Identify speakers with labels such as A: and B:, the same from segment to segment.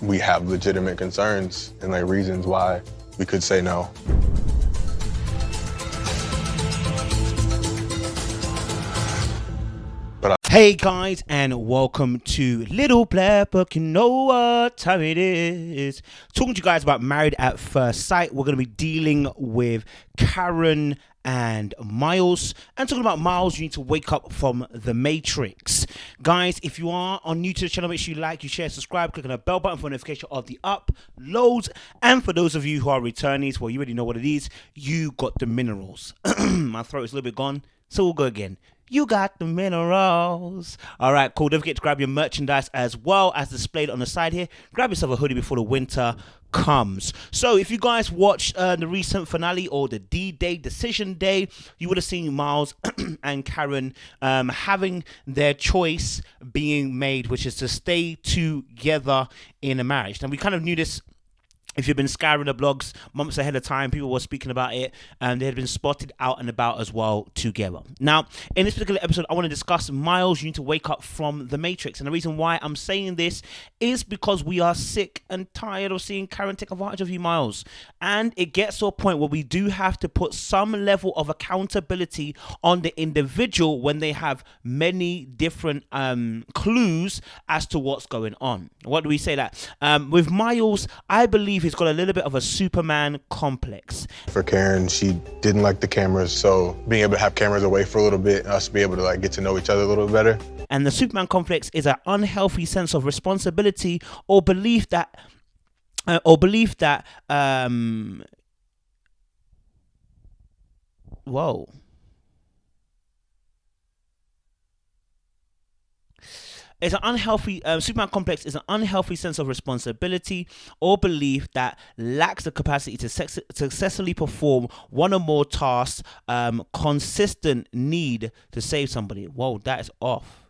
A: we have legitimate concerns and like reasons why we could say no.
B: Hey guys, and welcome to Little Black Book. You know what time it is. Talking to you guys about Married at First Sight. We're going to be dealing with Karen and Miles, and talking about Miles, you need to wake up from the Matrix. Guys, if you are new to the channel, make sure you like, you share, subscribe, click on the bell button for notification of the uploads. And for those of you who are returnees, well, you already know what it is. You got the minerals. My throat is a little bit gone, so we'll go again. You got the minerals. All right, cool. Don't forget to grab your merchandise as well as displayed on the side here. Grab yourself a hoodie before the winter comes. So if you guys watched the recent finale or the D-Day decision day, you would have seen Miles and Karen having their choice being made, which is to stay together in a marriage. Now, we kind of knew this. If you've been scouring the blogs months ahead of time, people were speaking about it, and they had been spotted out and about as well together. Now, in this particular episode, I want to discuss Miles, you need to wake up from the Matrix. And the reason why I'm saying this is because we are sick and tired of seeing Karen take advantage of you, Miles. And it gets to a point where we do have to put some level of accountability on the individual when they have many different clues as to what's going on. What do we say that? With Miles, I believe he's got a little bit of a Superman complex.
A: For Karen, she didn't like the cameras, so being able to have cameras away for a little bit, us be able to like get to know each other a little bit better.
B: And the Superman complex is an unhealthy sense of responsibility or belief that whoa. It's an unhealthy, Superman complex is an unhealthy sense of responsibility or belief that lacks the capacity to successfully perform one or more tasks, consistent need to save somebody. Whoa, that is off.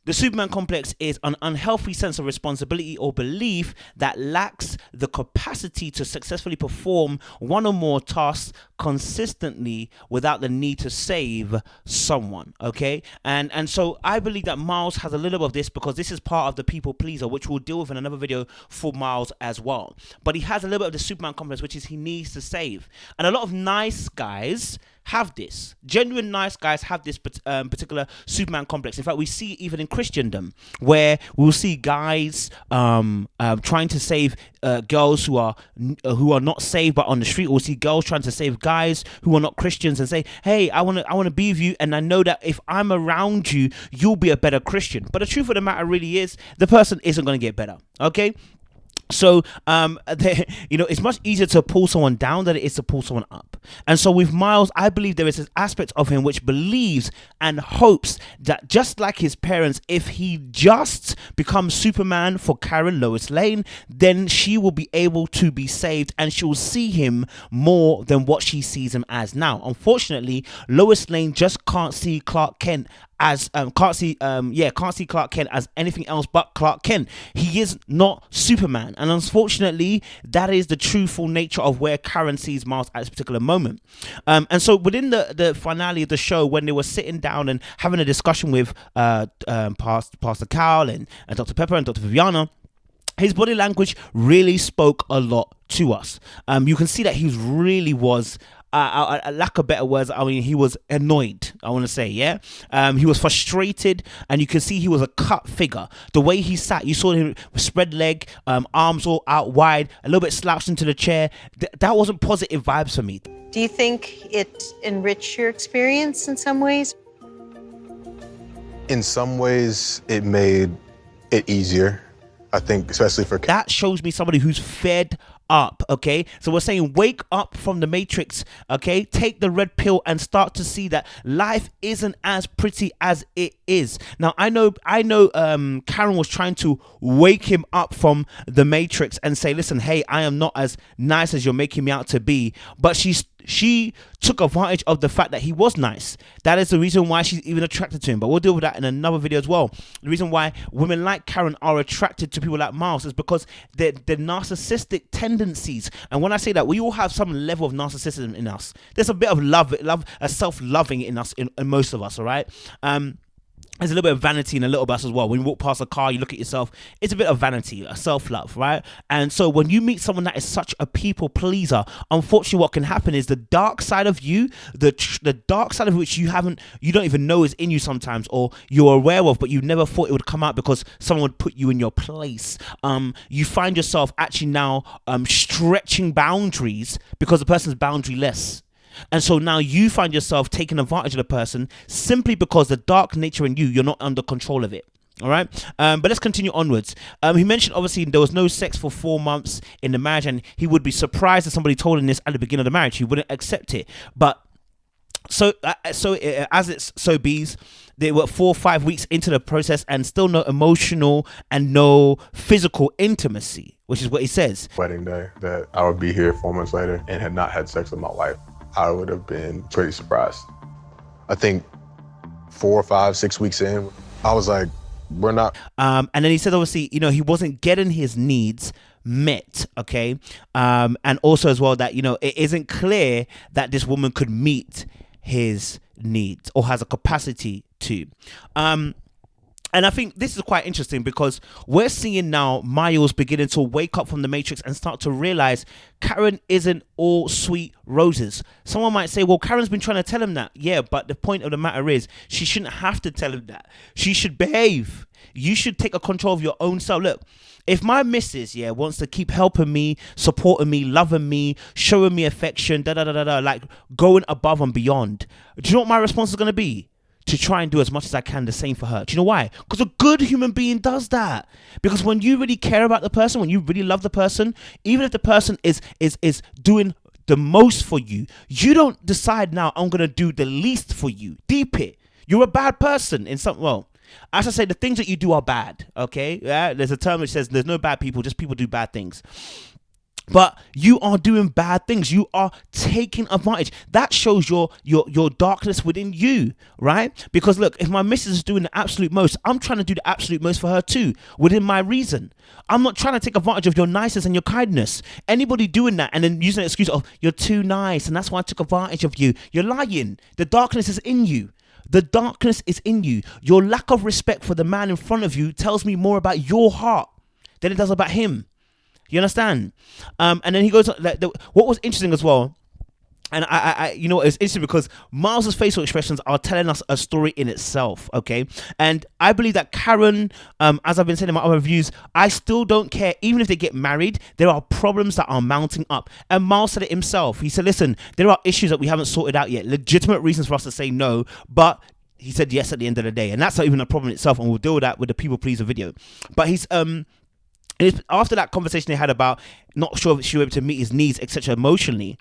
B: The Superman complex is an unhealthy sense of responsibility or belief that lacks the capacity to successfully perform one or more tasks consistently without the need to save someone, okay? And so I believe that Miles has a little bit of this because this is part of the people pleaser, which we'll deal with in another video for Miles as well. But he has a little bit of the Superman complex, which is he needs to save. And a lot of nice guys have this. Genuine nice guys have this particular Superman complex. In fact, we see even in Christendom where we'll see guys trying to save girls who are not saved but on the street. We'll see girls trying to save guys who are not Christians and say, hey, I want to be with you, and I know that if I'm around you, you'll be a better Christian. But the truth of the matter really is the person isn't going to get better, okay? So, it's much easier to pull someone down than it is to pull someone up. And so with Miles, I believe there is this aspect of him which believes and hopes that just like his parents, if he just becomes Superman for Karen, Lois Lane, then she will be able to be saved and she will see him more than what she sees him as now. Unfortunately, Lois Lane just can't see Clark Kent as can't see Clark Kent as anything else but Clark Kent. He is not Superman, and unfortunately that is the truthful nature of where Karen sees Miles at this particular moment. And so within the finale of the show, when they were sitting down and having a discussion with Pastor Cal and Dr. Pepper and Dr. Viviana, his body language really spoke a lot to us. You can see that he really was lack of better words, I mean, he was annoyed, I want to say, yeah? He was frustrated, and you can see he was a cut figure. The way he sat, you saw him spread leg, arms all out wide, a little bit slouched into the chair. That wasn't positive vibes for me.
C: Do you think it enriched your experience in some ways?
A: In some ways, it made it easier. I think, especially for
B: that shows me somebody who's fed up, okay? So we're saying wake up from the Matrix, okay? Take the red pill and start to see that life isn't as pretty as it is. Now, I know Karen was trying to wake him up from the Matrix and say, listen, hey, I am not as nice as you're making me out to be. But she took advantage of the fact that he was nice. That is the reason why she's even attracted to him. But we'll deal with that in another video as well. The reason why women like Karen are attracted to people like Miles is because they're narcissistic tendencies. And when I say that, we all have some level of narcissism in us. There's a bit of love, a self-loving in us, in most of us, all right? there's a little bit of vanity in a little bit as well. When you walk past a car, you look at yourself, it's a bit of vanity, a self-love, right? And so when you meet someone that is such a people pleaser, unfortunately what can happen is the dark side of you, the dark side of which you don't even know is in you sometimes, or you're aware of, but you never thought it would come out because someone would put you in your place. You find yourself actually now stretching boundaries because the person's boundaryless. And so now you find yourself taking advantage of the person simply because the dark nature in you, you're not under control of it. All right. But let's continue onwards. He mentioned obviously there was no sex for 4 months in the marriage, and he would be surprised if somebody told him this at the beginning of the marriage. He wouldn't accept it. But as it's so bees, they were 4 or 5 weeks into the process and still no emotional and no physical intimacy, which is what he says.
A: Wedding day that I would be here 4 months later and had not had sex with my wife, I would have been pretty surprised. I think 4 or 5, 6 weeks in, I was like, we're not.
B: And then he said, obviously, he wasn't getting his needs met. Okay. And also as well that, it isn't clear that this woman could meet his needs or has a capacity to. And I think this is quite interesting because we're seeing now Miles beginning to wake up from the matrix and start to realize Karen isn't all sweet roses. Someone might say, well, Karen's been trying to tell him that. Yeah, but the point of the matter is she shouldn't have to tell him that. She should behave. You should take a control of your own self. Look, if my missus, wants to keep helping me, supporting me, loving me, showing me affection, like going above and beyond, do you know what my response is going to be? To try and do as much as I can the same for her. Do you know why? Because a good human being does that. Because when you really care about the person, when you really love the person, even if the person is doing the most for you, you don't decide now I'm gonna do the least for you. Deep it. You're a bad person in some as I say, the things that you do are bad. Okay? Yeah. There's a term which says there's no bad people, just people do bad things. But you are doing bad things. You are taking advantage. That shows your darkness within you, right? Because look, if my missus is doing the absolute most, I'm trying to do the absolute most for her too, within my reason. I'm not trying to take advantage of your niceness and your kindness. Anybody doing that and then using an excuse of you're too nice and that's why I took advantage of you, you're lying. The darkness is in you. The darkness is in you. Your lack of respect for the man in front of you tells me more about your heart than it does about him. You understand? And then he goes, what was interesting as well, and it's interesting because Miles's facial expressions are telling us a story in itself, okay? And I believe that Karen, as I've been saying in my other reviews, I still don't care. Even if they get married, there are problems that are mounting up. And Miles said it himself. He said, listen, there are issues that we haven't sorted out yet, legitimate reasons for us to say no, but he said yes at the end of the day. And that's not even a problem in itself, and we'll deal with that with the people pleaser video. But he's... after that conversation they had about not sure if she was able to meet his needs, etc. emotionally,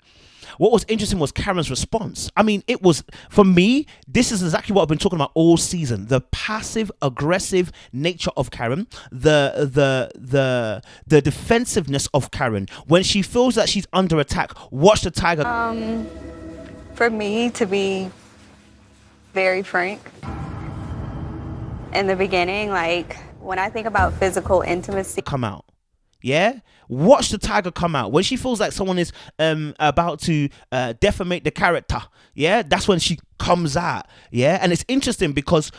B: what was interesting was Karen's response. I mean, it was, for me, this is exactly what I've been talking about all season. The passive aggressive nature of Karen, the defensiveness of Karen. When she feels that she's under attack, watch the tiger.
D: For me, to be very frank, in the beginning, like, when I think about physical intimacy,
B: come out. Yeah? Watch the tiger come out. When she feels like someone is about to defamate the character, yeah, that's when she comes out. Yeah, and it's interesting because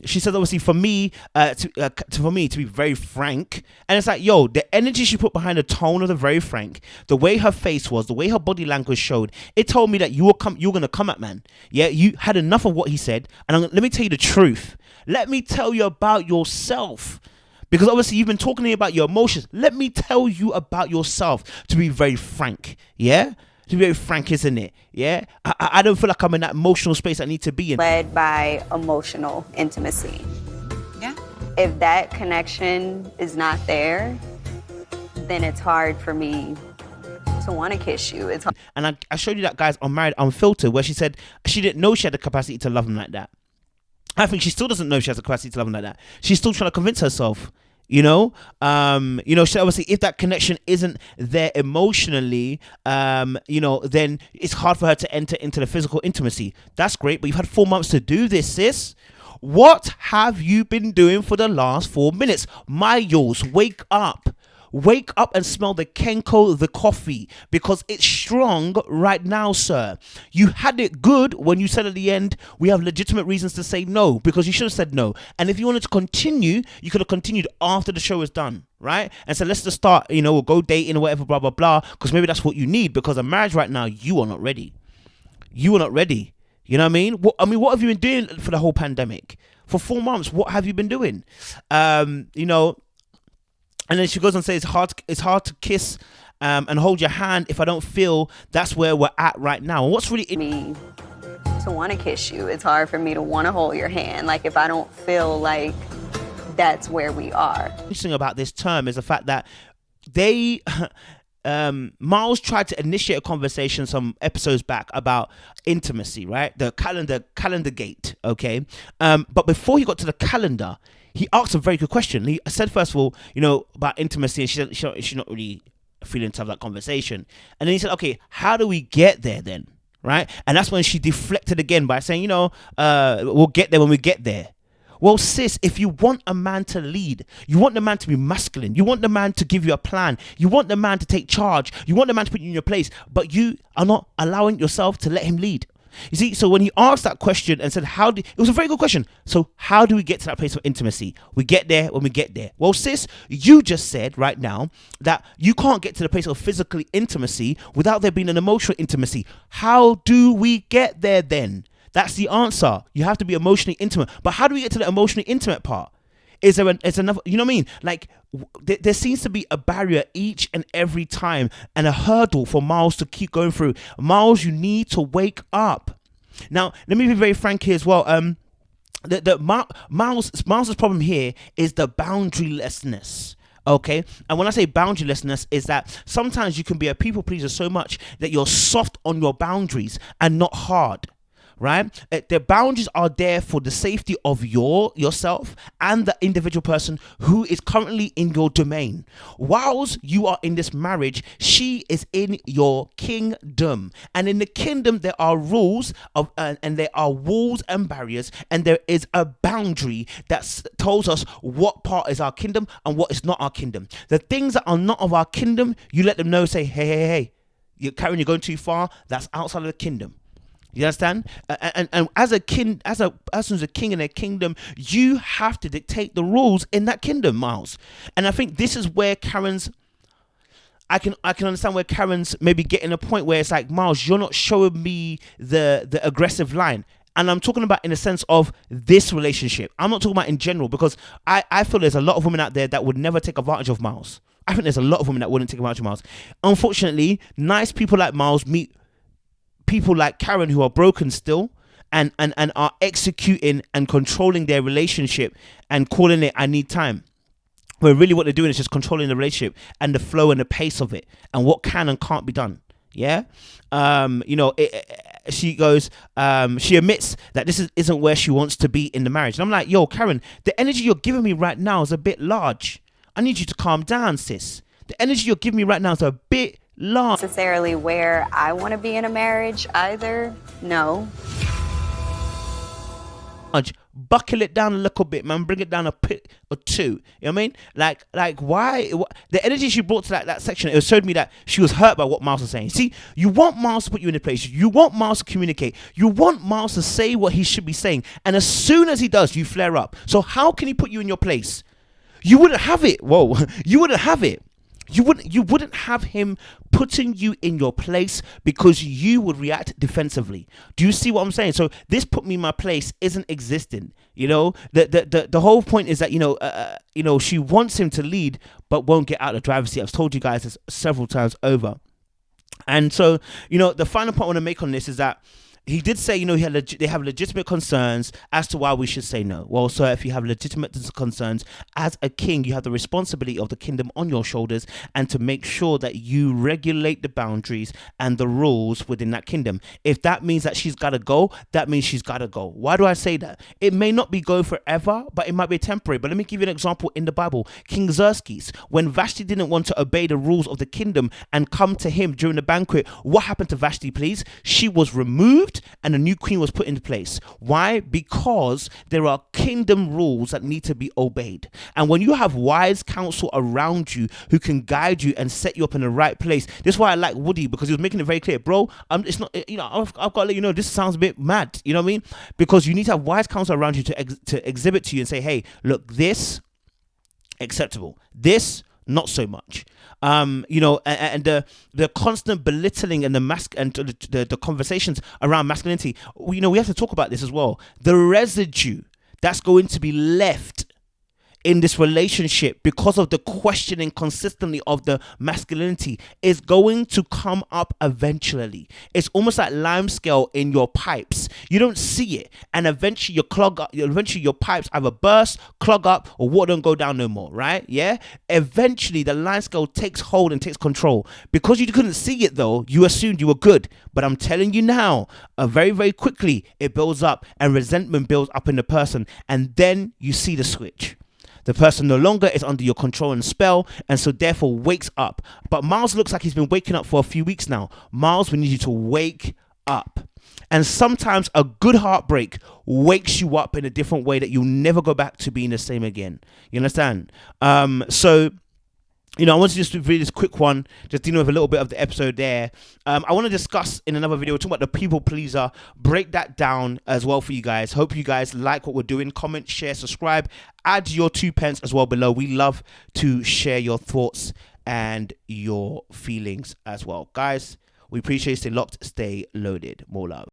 B: she said, obviously, for me to be very frank, and it's like, yo, the energy she put behind the tone of the very frank, the way her face was, the way her body language showed, it told me that you were gonna come at, man. Yeah, you had enough of what he said, and let me tell you the truth. Let me tell you about yourself. Because obviously you've been talking to me about your emotions. Let me tell you about yourself, to be very frank. Yeah? To be very frank, isn't it? Yeah? I don't feel like I'm in that emotional space I need to be in.
D: Led by emotional intimacy.
E: Yeah.
D: If that connection is not there, then it's hard for me to want to kiss you. It's hard.
B: And I showed you that, guys, on Married Unfiltered, where she said she didn't know she had the capacity to love him like that. I think she still doesn't know she has the capacity to love him like that. She's still trying to convince herself, she obviously, if that connection isn't there emotionally, then it's hard for her to enter into the physical intimacy. That's great, but you've had 4 months to do this, sis. What have you been doing for the last 4 minutes? Miles, wake up. wake up and smell the Kenko, the coffee, because it's strong right now, sir. You had it good when you said at the end, we have legitimate reasons to say no, because you should have said no. And if you wanted to continue, you could have continued after the show is done, right? And so let's just start, we'll go dating or whatever, blah, blah, blah, because maybe that's what you need, because a marriage right now, you are not ready. You are not ready. You know what I mean? What have you been doing for the whole pandemic? For 4 months, what have you been doing? And then she goes on to say it's hard to kiss and hold your hand if I don't feel that's where we're at right now. And what's really
D: Me to want to kiss you. It's hard for me to want to hold your hand. Like, if I don't feel like that's where we are.
B: Interesting about this term is the fact that they Miles tried to initiate a conversation some episodes back about intimacy, right? The calendar gate, okay? But before he got to the calendar, he asked a very good question. He said, first of all, about intimacy, and she's not really feeling to have that conversation. And then he said, okay, how do we get there then, right? And that's when she deflected again by saying, we'll get there when we get there. Well, sis, if you want a man to lead, you want the man to be masculine, you want the man to give you a plan, you want the man to take charge, you want the man to put you in your place, but you are not allowing yourself to let him lead. You see, so when he asked that question and said, it was a very good question. So how do we get to that place of intimacy? We get there when we get there. Well, sis, you just said right now that you can't get to the place of physical intimacy without there being an emotional intimacy. How do we get there then? That's the answer. You have to be emotionally intimate. But how do we get to the emotionally intimate part? Is there another, you know what I mean? Like, there seems to be a barrier each and every time and a hurdle for Miles to keep going through. Miles, you need to wake up. Now, let me be very frank here as well. Miles's problem here is the boundarylessness. Okay, and when I say boundarylessness, is that sometimes you can be a people pleaser so much that you're soft on your boundaries and not hard. Right? The boundaries are there for the safety of yourself and the individual person who is currently in your domain. Whilst you are in this marriage, she is in your kingdom. And in the kingdom, there are rules and there are walls and barriers, and there is a boundary that tells us what part is our kingdom and what is not our kingdom. The things that are not of our kingdom, you let them know, say, hey, Karen, you're going too far. That's outside of the kingdom. You understand? And as a king in a kingdom, you have to dictate the rules in that kingdom, Miles. And I think this is where I can understand where Karen's maybe getting a point where it's like, Miles, you're not showing me the aggressive line. And I'm talking about in the sense of this relationship. I'm not talking about in general, because I feel there's a lot of women out there that would never take advantage of Miles. I think there's a lot of women that wouldn't take advantage of Miles. Unfortunately, nice people like Miles meet people like Karen who are broken still and are executing and controlling their relationship and calling it, I need time. Where really what they're doing is just controlling the relationship and the flow and the pace of it and what can and can't be done. Yeah. She goes, she admits that this isn't where she wants to be in the marriage. And I'm like, yo, Karen, the energy you're giving me right now is a bit large. I need you to calm down, sis. The energy you're giving me right now is a bit large.
D: Necessarily where I want to be in a marriage either. No.
B: Buckle it down a little bit, man. Bring it down a bit or two. You know what I mean? Like why? The energy she brought to that section, it showed me that she was hurt by what Miles was saying. See, you want Miles to put you in a place. You want Miles to communicate. You want Miles to say what he should be saying. And as soon as he does, you flare up. So how can he put you in your place? You wouldn't have it. Whoa. You wouldn't have it. You wouldn't have him putting you in your place because you would react defensively. Do you see what I'm saying? So this put me in my place isn't existing. The whole point is that she wants him to lead but won't get out of the driver's seat. I've told you guys this several times over. And so the final point I want to make on this is that he did say, they have legitimate concerns as to why we should say no. Well, so if you have legitimate concerns as a king, you have the responsibility of the kingdom on your shoulders and to make sure that you regulate the boundaries and the rules within that kingdom. If that means that she's got to go, that means she's got to go. Why do I say that? It may not be go forever, but it might be temporary. But let me give you an example in the Bible. King Xerxes, when Vashti didn't want to obey the rules of the kingdom and come to him during the banquet, what happened to Vashti, please? She was removed removed and a new queen was put into place. Why? Because there are kingdom rules that need to be obeyed. And when you have wise counsel around you who can guide you and set you up in the right place, this is why I like Woody, because he was making it very clear, bro. It's not, I've got to let you know, this sounds a bit mad. You know what I mean? Because you need to have wise counsel around you to exhibit to you and say, hey, look, this acceptable, this not so much. And the constant belittling and the conversations around masculinity, we have to talk about this as well. The residue that's going to be left in this relationship because of the questioning consistently of the masculinity is going to come up eventually. It's almost like limescale in your pipes. You don't see it, and eventually your pipes either burst, clog up, or water don't go down no more, right? Yeah? Eventually the limescale takes hold and takes control. Because you couldn't see it though, you assumed you were good. But I'm telling you now, very, very quickly it builds up and resentment builds up in the person, and then you see the switch. The person no longer is under your control and spell, and so therefore wakes up. But Miles looks like he's been waking up for a few weeks now. Miles, we need you to wake up. And sometimes a good heartbreak wakes you up in a different way that you'll never go back to being the same again. You understand? I want to just read this quick one, just dealing with a little bit of the episode there. I want to discuss in another video, talk about the people pleaser, break that down as well for you guys. Hope you guys like what we're doing. Comment, share, subscribe, add your 2 pence as well below. We love to share your thoughts and your feelings as well. Guys, we appreciate you. Stay locked, stay loaded. More love.